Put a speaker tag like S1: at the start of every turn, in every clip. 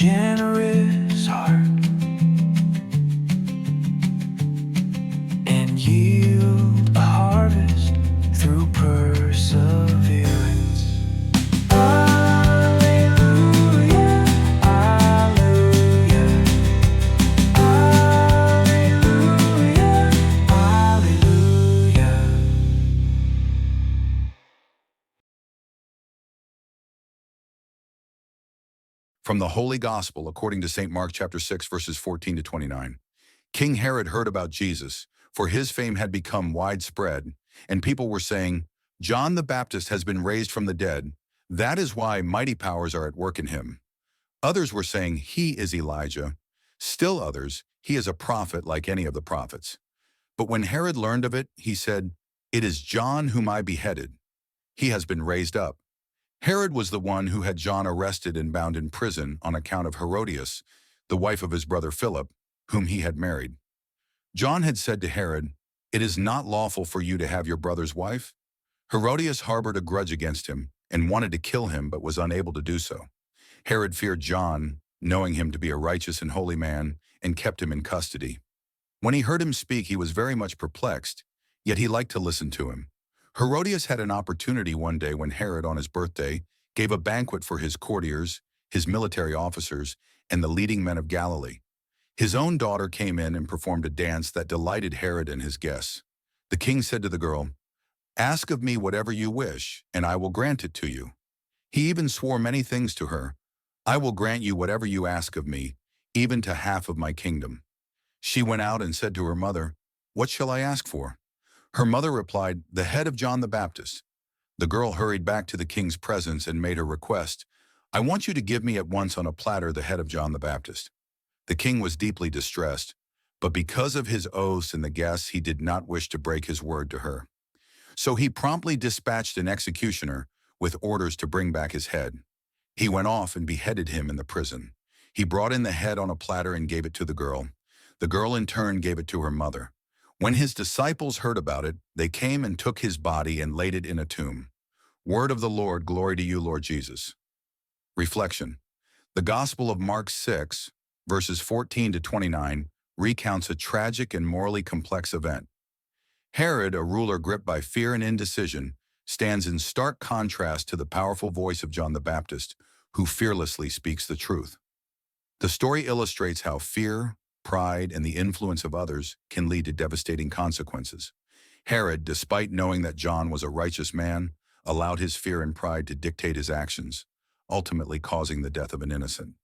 S1: generous heart and yield a harvest through perseverance. Alleluia, alleluia, alleluia, alleluia.
S2: From the Holy Gospel according to St. Mark chapter 6, verses 14 to 29. King Herod heard about Jesus, for his fame had become widespread, and people were saying, "John the Baptist has been raised from the dead. That is why mighty powers are at work in him." Others were saying, "He is Elijah." Still others, "He is a prophet like any of the prophets." But when Herod learned of it, he said, "It is John whom I beheaded. He has been raised up." Herod was the one who had John arrested and bound in prison on account of Herodias, the wife of his brother Philip, whom he had married. John had said to Herod, "It is not lawful for you to have your brother's wife." Herodias harbored a grudge against him and wanted to kill him but was unable to do so. Herod feared John, knowing him to be a righteous and holy man, and kept him in custody. When he heard him speak, he was very much perplexed, yet he liked to listen to him. Herodias had an opportunity one day when Herod, on his birthday, gave a banquet for his courtiers, his military officers, and the leading men of Galilee. His own daughter came in and performed a dance that delighted Herod and his guests. The king said to the girl, "Ask of me whatever you wish, and I will grant it to you." He even swore many things to her. "I will grant you whatever you ask of me, even to half of my kingdom." She went out and said to her mother, "What shall I ask for?" Her mother replied, "The head of John the Baptist." The girl hurried back to the king's presence and made her request, "I want you to give me at once on a platter the head of John the Baptist." The king was deeply distressed, but because of his oaths and the guests, he did not wish to break his word to her. So he promptly dispatched an executioner with orders to bring back his head. He went off and beheaded him in the prison. He brought in the head on a platter and gave it to the girl. The girl in turn gave it to her mother. When his disciples heard about it, they came and took his body and laid it in a tomb. Word of the Lord, glory to you, Lord Jesus. Reflection. The Gospel of Mark 6, verses 14 to 29, recounts a tragic and morally complex event. Herod, a ruler gripped by fear and indecision, stands in stark contrast to the powerful voice of John the Baptist, who fearlessly speaks the truth. The story illustrates how fear, pride, and the influence of others can lead to devastating consequences. Herod, despite knowing that John was a righteous man, allowed his fear and pride to dictate his actions, ultimately causing the death of an innocent.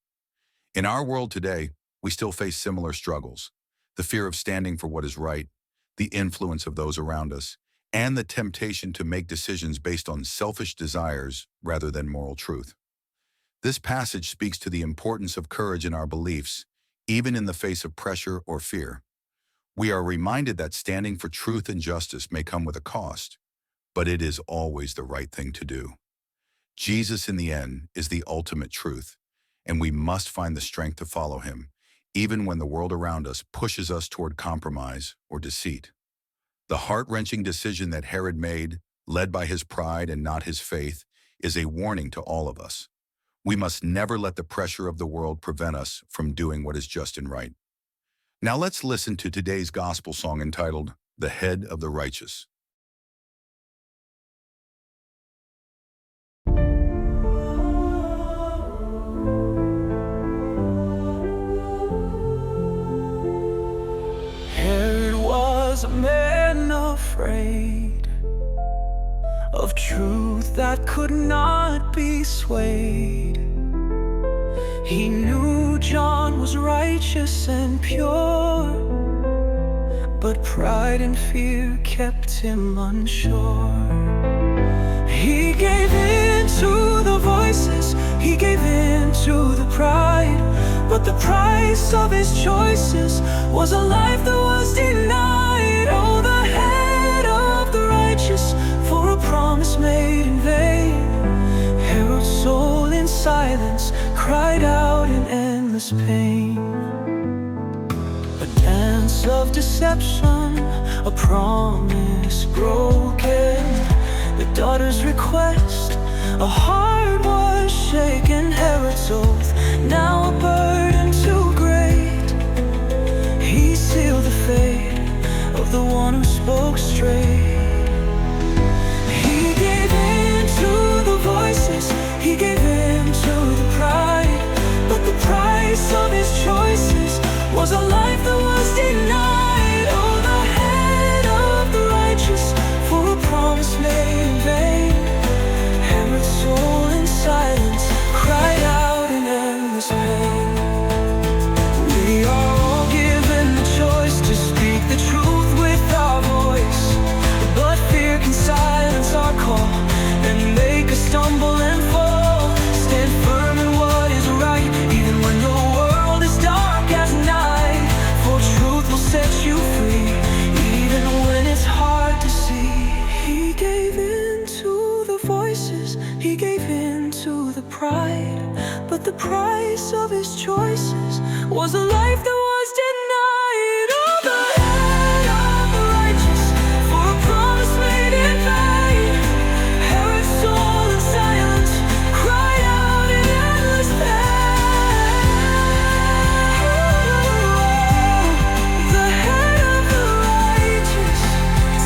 S2: In our world today, we still face similar struggles: the fear of standing for what is right, the influence of those around us, and the temptation to make decisions based on selfish desires rather than moral truth. This passage speaks to the importance of courage in our beliefs, even in the face of pressure or fear. We are reminded that standing for truth and justice may come with a cost, but it is always the right thing to do. Jesus, in the end, is the ultimate truth, and we must find the strength to follow him, even when the world around us pushes us toward compromise or deceit. The heart-wrenching decision that Herod made, led by his pride and not his faith, is a warning to all of us. We must never let the pressure of the world prevent us from doing what is just and right. Now let's listen to today's gospel song entitled, "The Head of the Righteous."
S1: Herod was a man afraid of truth that could not be swayed. He knew John was righteous and pure, but pride and fear kept him unsure. He gave in to the voices, he gave in to the pride, but the price of his choices was a life that was denied. Oh, the head of the righteous, for a promise made in vain. Herod's soul in silence cried out in endless pain. A dance of deception, a promise broken, the daughter's request, a heart was shaken. Herod's oath, now a his choices was a life that was denied. Oh, the head of the righteous, for a promise made in vain. Herod's soul in silence cried out in endless pain. We are all given the choice to speak the truth with our voice, but fear can silence our call and make us stumble and fall. Stand firm in what is right, even when the world is dark as night, for truth will set you free, even when it's hard to see. He gave in to the voices, he gave in to the pride, but the price of his choices was a life that was denied. Oh, the head of the righteous, for a promise made in vain. Herod's soul in silence cried out in endless pain. The head of the righteous,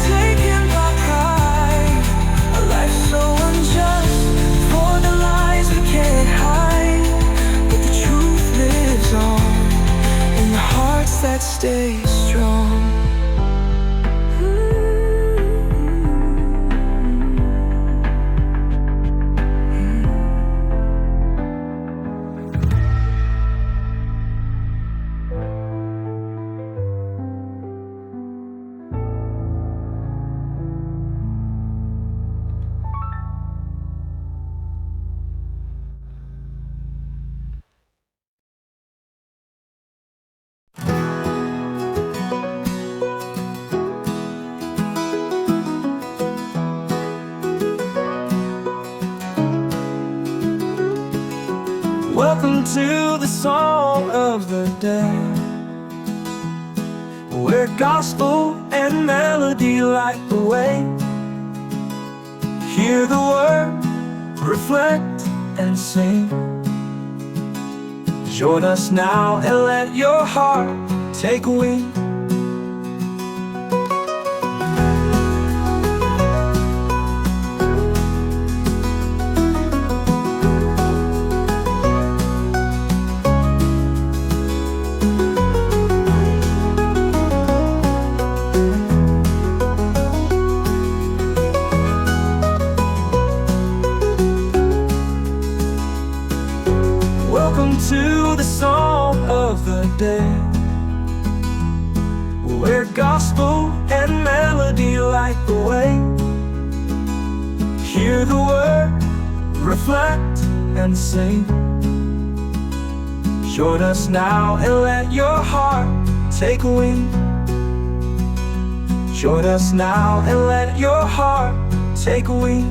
S1: taken by pride, a life so unjust, for the lies we can't hide, but the truth lives on in the hearts that stay strong. Welcome to the song of the day, where gospel and melody light the way. Hear the word, reflect and sing. Join us now and let your heart take wing. Welcome to the song of the day, where gospel and melody light the way. Hear the word, reflect and sing. Join us now and let your heart take wing. Join us now and let your heart take wing.